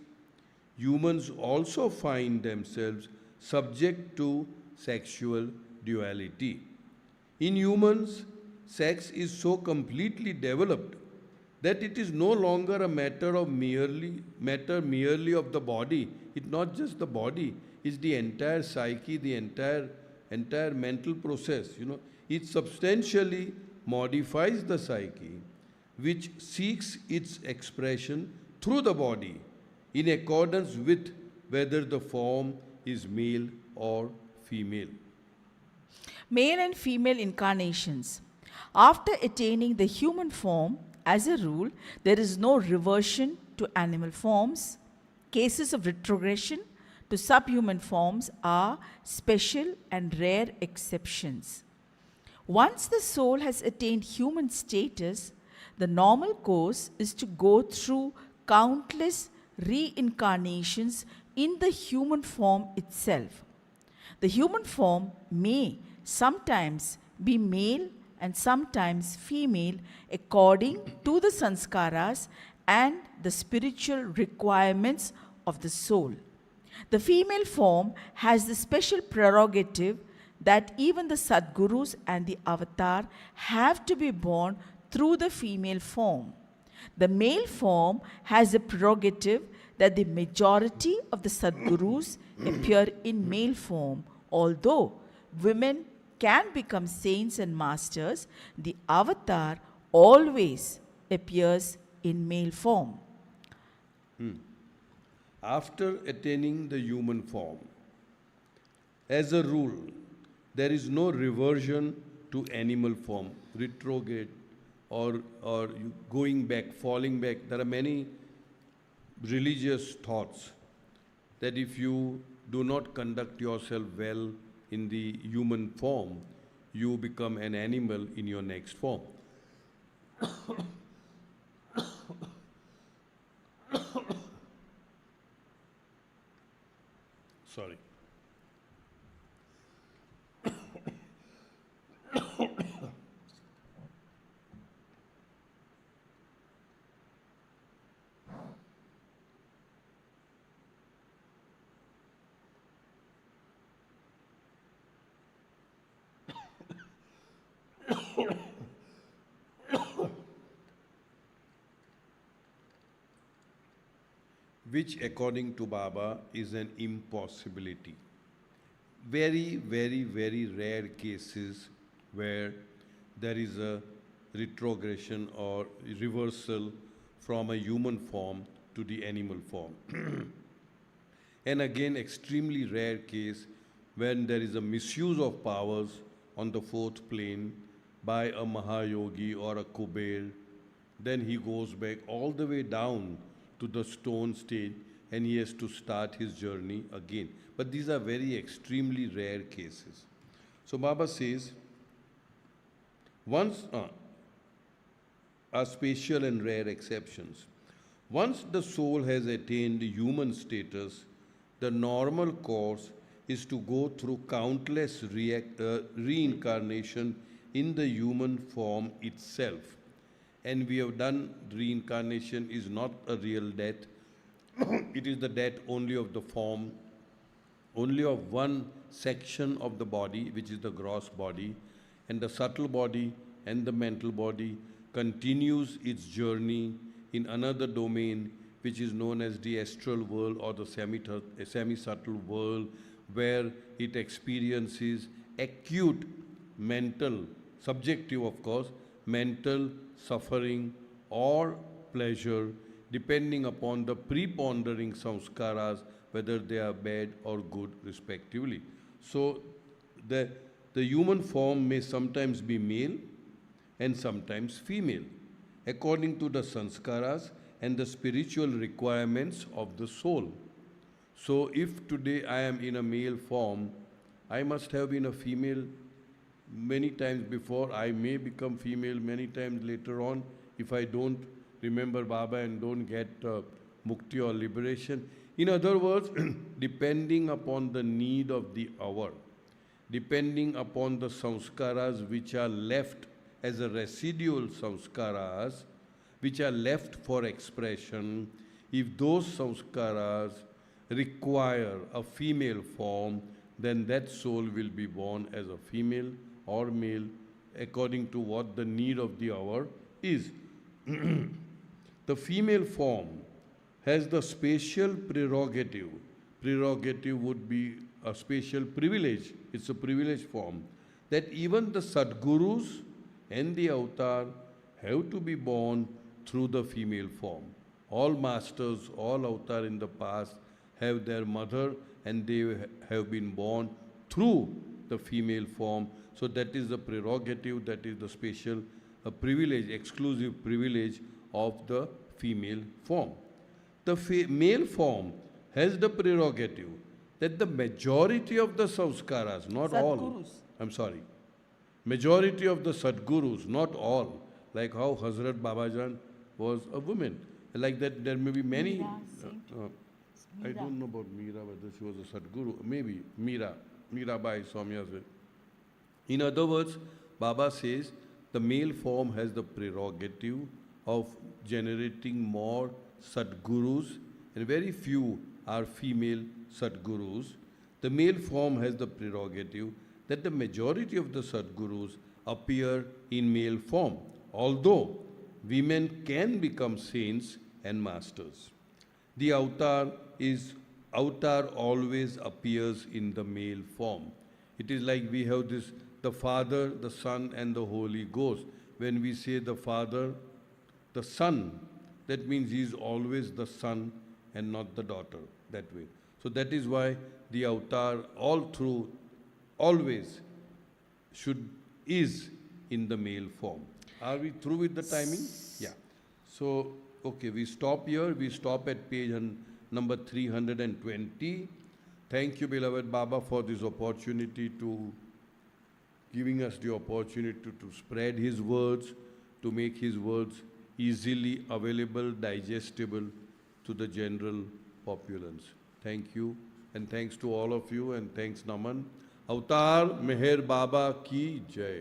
humans also find themselves subject to sexual duality. In humans, sex is so completely developed that it is no longer a matter merely of the body. It's not just the body, it's the entire psyche, the entire mental process. It substantially modifies the psyche, which seeks its expression through the body in accordance with whether the form is male or female. Male and female incarnations. After attaining the human form, as a rule, there is no reversion to animal forms. Cases of retrogression to subhuman forms are special and rare exceptions. Once the soul has attained human status, the normal course is to go through countless reincarnations in the human form itself. The human form may sometimes be male and sometimes female according to the sanskaras and the spiritual requirements of the soul. The female form has the special prerogative that even the Sadgurus and the avatar have to be born through the female form. The male form has the prerogative that the majority of the Sadgurus appear in male form, although women can become saints and masters, the avatar always appears in male form. After attaining the human form, as a rule, there is no reversion to animal form, retrograde or you going back, falling back. There are many religious thoughts that if you do not conduct yourself well in the human form, you become an animal in your next form. Sorry. Which according to Baba is an impossibility. Very, very, very rare cases where there is a retrogression or reversal from a human form to the animal form. And again, extremely rare case when there is a misuse of powers on the fourth plane by a Mahayogi or a Kuber. Then he goes back all the way down to the stone stage and he has to start his journey again. But these are very extremely rare cases. So Baba says, once are special and rare exceptions. Once the soul has attained human status, the normal course is to go through countless reincarnation in the human form itself. And we have done reincarnation is not a real death. It is the death only of the form, only of one section of the body, which is the gross body, and the subtle body and the mental body continues its journey in another domain, which is known as the astral world or the semi-subtle world, where it experiences acute mental, subjective of course, mental suffering or pleasure, depending upon the prepondering samskaras, whether they are bad or good respectively. So the human form may sometimes be male and sometimes female, according to the sanskaras and the spiritual requirements of the soul. So if today I am in a male form, I must have been a female many times before. I may become female many times later on if I don't remember Baba and don't get mukti or liberation. In other words, depending upon the need of the hour, depending upon the samskaras which are left as a residual samskaras, which are left for expression, if those samskaras require a female form, then that soul will be born as a female or male according to what the need of the hour is. The female form has the special prerogative. Prerogative would be a special privilege. It's a privileged form that even the Sadgurus and the avatar have to be born through the female form. All masters, all avatar in the past have their mother and they have been born through the female form. So that is the prerogative, that is the special privilege, exclusive privilege of the female form. The male form has the prerogative that the majority of the samskaras, not all, majority of the Sadgurus, not all, like how Hazrat Babajan was a woman. Like that, there may be many. I don't know about Meera, whether she was a Sadguru. Maybe Meerabai Soumya said. In other words, Baba says the male form has the prerogative of generating more Sadgurus, and very few are female Sadgurus. The male form has the prerogative that the majority of the Sadgurus appear in male form, although women can become saints and masters. The avatar always appears in the male form. It is like we have this, the Father, the Son and the Holy Ghost. When we say the Father, the Son, that means he is always the son and not the daughter, that way. So that is why the avatar always is in the male form. Are we through with the timing? Yeah. So, okay, we stop here. We stop at page number 320. Thank you, beloved Baba, for this opportunity to giving us the opportunity to spread his words, to make his words easily available, digestible to the general populace. Thank you, and thanks to all of you, and thanks Naman. Avatar Meher Baba ki Jai.